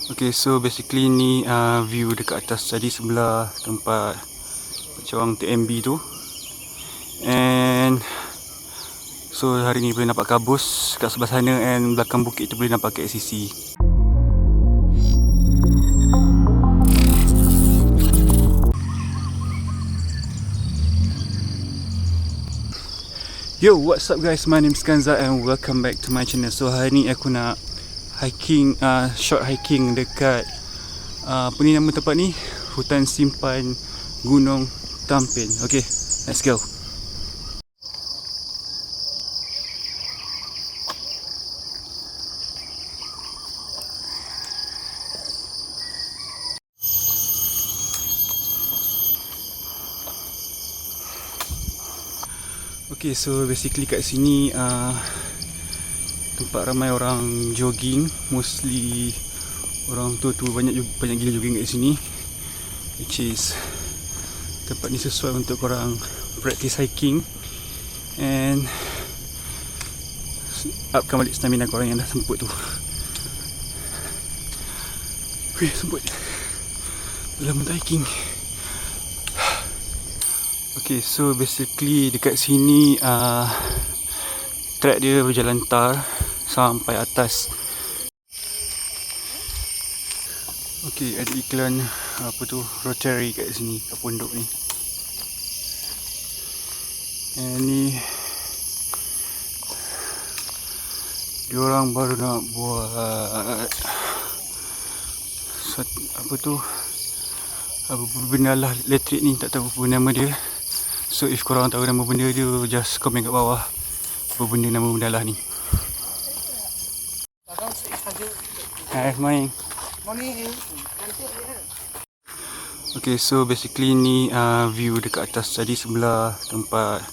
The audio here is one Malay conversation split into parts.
Okay, so basically ni view dekat atas tadi sebelah tempat macam TMB tu. And so hari ni boleh nampak kabus kat sebelah sana, and belakang bukit tu boleh nampak KLCC. Yo, what's up guys, my name is Kanza and welcome back to my channel. So hari ni aku nak hiking, short hiking dekat apa ni nama tempat ni? Hutan Simpan Gunung Tampin. Okay, let's go. Okay, so basically kat sini tempat ramai orang jogging, mostly orang tua banyak gila jogging kat sini, which is tempat ni sesuai untuk korang practice hiking and upkan balik stamina korang yang dah semput tu. Weh, semput dalam untuk hiking. Okay, so basically dekat sini track dia berjalan tar sampai atas. Okay, ada iklan apa tu, Rotary kat sini, kat pondok ni. And ni diorang baru nak buat apa tu, apa benda lah elektrik ni, tak tahu apa nama dia. So if korang tahu nama benda dia, just komen kat bawah apa benda nama benda lah ni. Hai, morning. Okay, so basically ni view dekat atas tadi sebelah tempat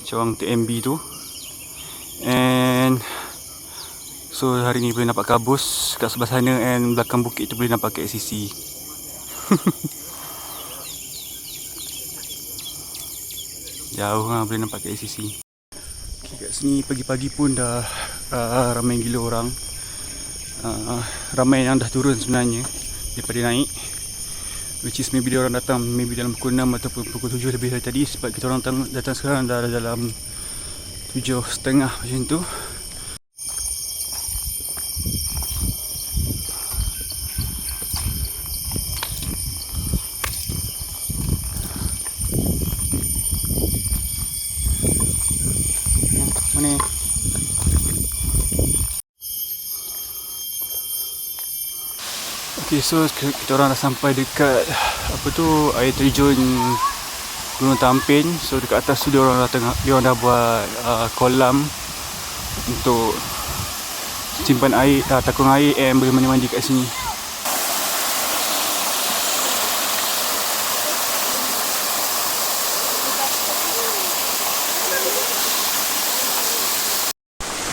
macam TMB tu. And so hari ni boleh nampak kabus kat sebelah sana, and belakang bukit tu boleh nampak KLCC. Jauh boleh nampak KLCC. Okay, kat sini pagi-pagi pun dah ramai gila orang. Ramai yang dah turun sebenarnya daripada naik, which is maybe dia orang datang maybe dalam pukul 6 ataupun pukul 7 lebih dari tadi, sebab kita orang datang sekarang dah dalam 7.30 macam tu. Mana? Okay, so kita orang dah sampai dekat apa tu, air terjun Gunung Tampin. So dekat atas tu dia orang dah buat kolam untuk simpan air, takung air, and boleh mandi-mandi kat sini.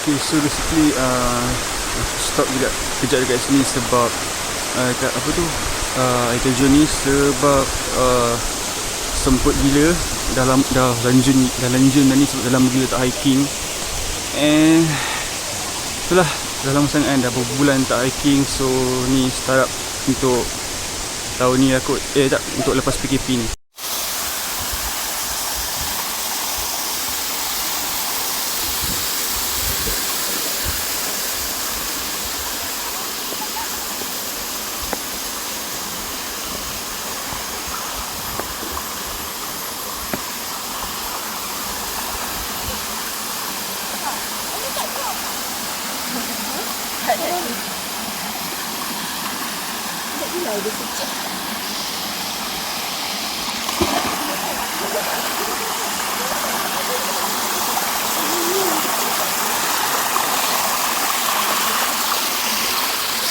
Okay, so basically stop kejap dekat sini sebab kat apa tu, air terjun ni, sebab semput gila, dah lanjun dah ni, sebab dah lama gila tak hiking. And itulah, dah lama sangat kan, dah berbulan tak hiking. So ni start up untuk tahun ni lah kot, untuk lepas PKP ni.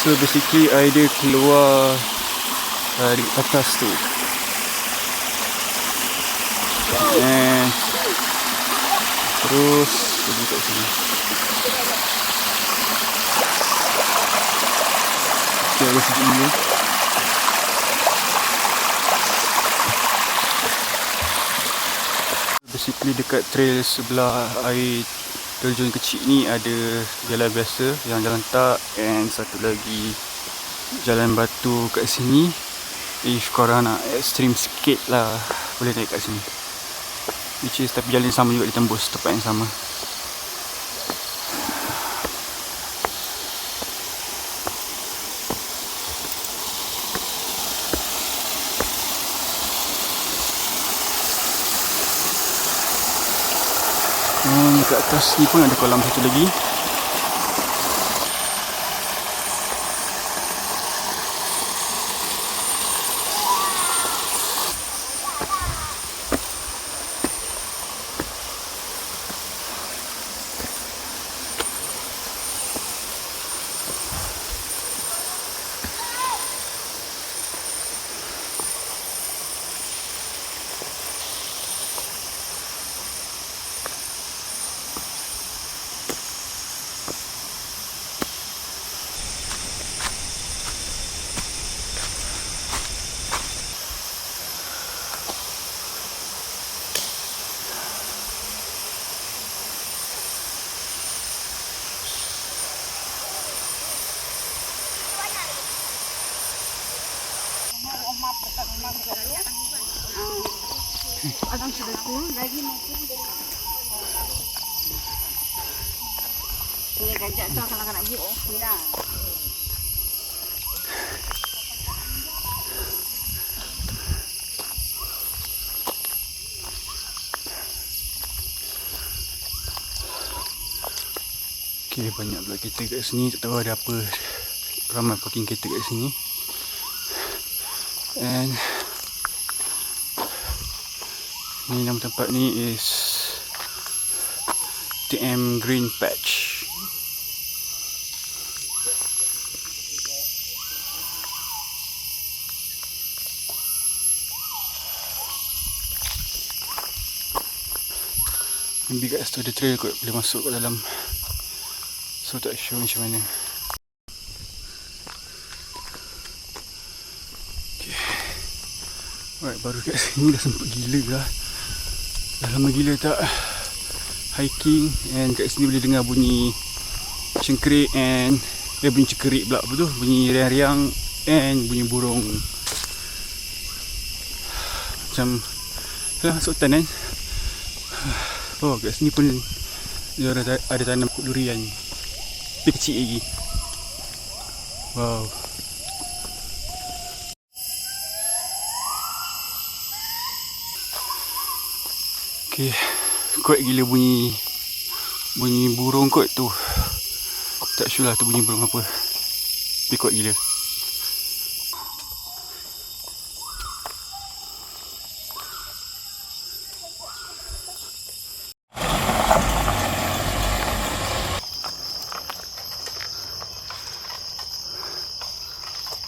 So basically air dia keluar di atas tu, and terus pergi kat sini. Okay, ada sikit dulu. Basically dekat trail sebelah air terjun kecil ni ada jalan biasa yang jalan tak, and satu lagi jalan batu kat sini. If korang nak ekstrim sikit lah, boleh naik kat sini. Which is, tapi jalan sama juga ditembus tempat yang sama. Kat atas ni pun ada kolam satu lagi. Okay, banyak pula kereta kat sini. Tak tahu ada apa. Ramai parking kereta kat sini. And ni nama tempat ni is TM Green Patch. Maybe kat situ ada trail kot, boleh masuk kat dalam. So tak sure macam mana. Okay. Alright, baru kat sini dah sempat gila lah. Dah lama gila tak hiking. And kat sini boleh dengar bunyi cengkerik and bunyi cengkerik pula, apa tu, bunyi riang-riang and bunyi burung. Macam masuk hutan kan. Oh, kat sini pun dia ada tanam durian. Tapi kecil lagi. Wow. Okay, kuat gila bunyi burung kot tu. Tak sure lah tu bunyi burung apa. Tapi kuat gila.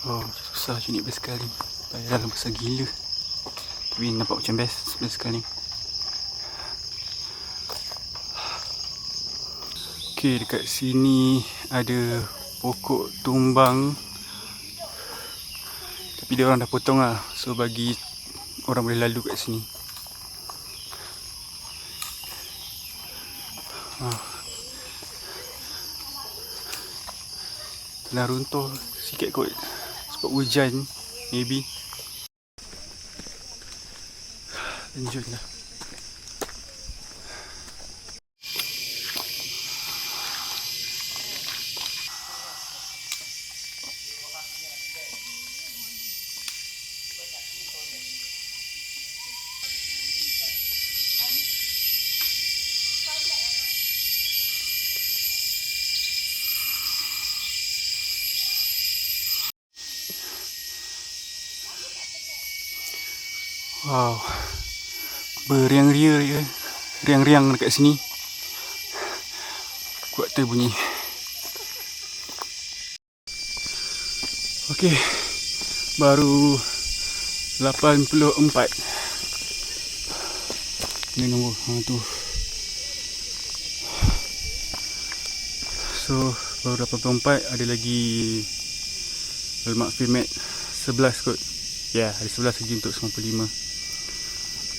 Oh, susah je naik basikal ni. Dalam besar gila. Tapi nampak macam best basikal ni. Okay, dekat sini ada pokok tumbang. Tapi dia orang dah potong lah. So bagi orang boleh lalu kat sini. Tengah runtuh sikit kot. Sebab hujan, maybe. Lanjut lah. Wow, riang-riang dekat sini. Kuat tu bunyi. Okey, baru 84. Ini nombor tu. So baru 84, ada lagi lemak firmat 11 kot. Ya, ada 11 lagi untuk 95.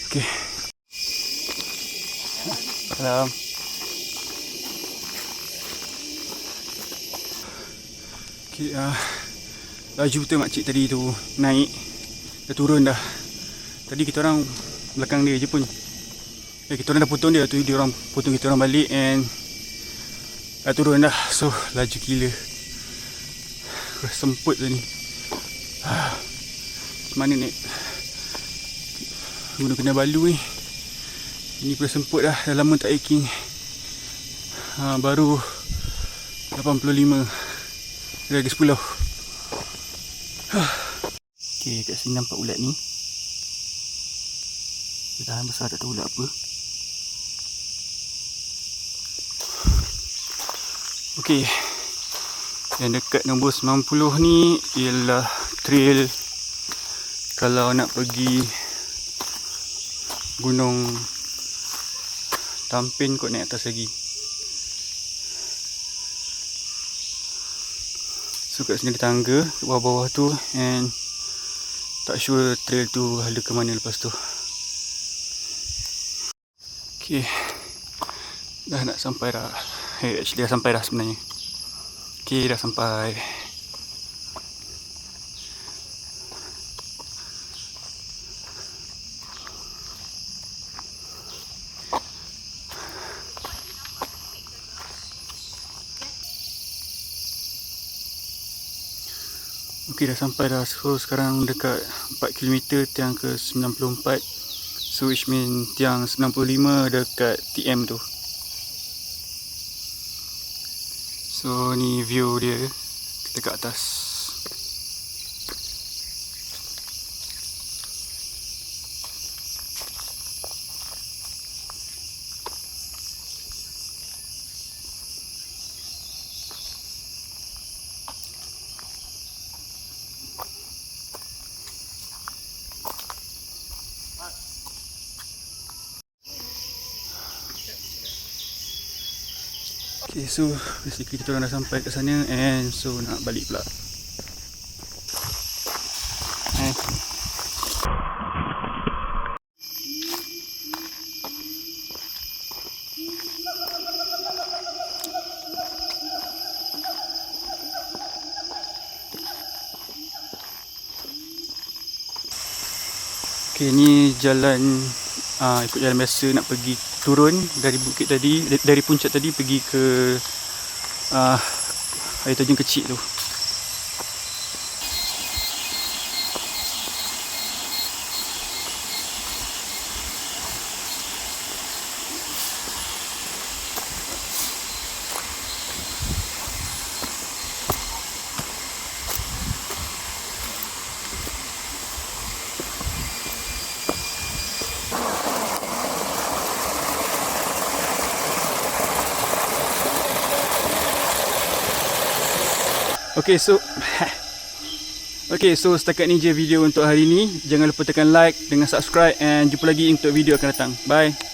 Okey. Salam. Okey, laju betul makcik tadi tu naik. Dah turun dah. Tadi kita orang belakang dia je pun. Kita orang dah potong dia tu, dia orang potong kita orang balik and dah turun dah. So laju gila. Semput tu ni. Mana ni? Guna kena balu ni. Ini pula semput dah. Dah lama tak hiking. Baru 85. Lagi 10. Okay, kat sini nampak ulat ni. Dia tahan besar, tak tahu ulat apa. Okay, yang dekat nombor 90 ni ialah trail kalau nak pergi Gunung Tampin, kot naik atas lagi. So kat sini ada tangga kat bawah-bawah tu, and tak sure trail tu ada ke mana lepas tu. Okay, dah nak sampai dah. Actually dah sampai dah sebenarnya. Okay, dah sampai. Okay, dah sampai dah. So sekarang dekat 4 km tiang ke 94. So which mean tiang 95 dekat TM tu. So ni view dia dekat atas. Okay, so basically kita orang dah sampai kat sana, and so nak balik pula. Okay, ni jalan ikut jalan biasa nak pergi turun dari bukit tadi, dari puncak tadi pergi ke air terjun kecil tu. Okay, so setakat ni je video untuk hari ni. Jangan lupa tekan like dengan subscribe, and jumpa lagi untuk video akan datang. Bye.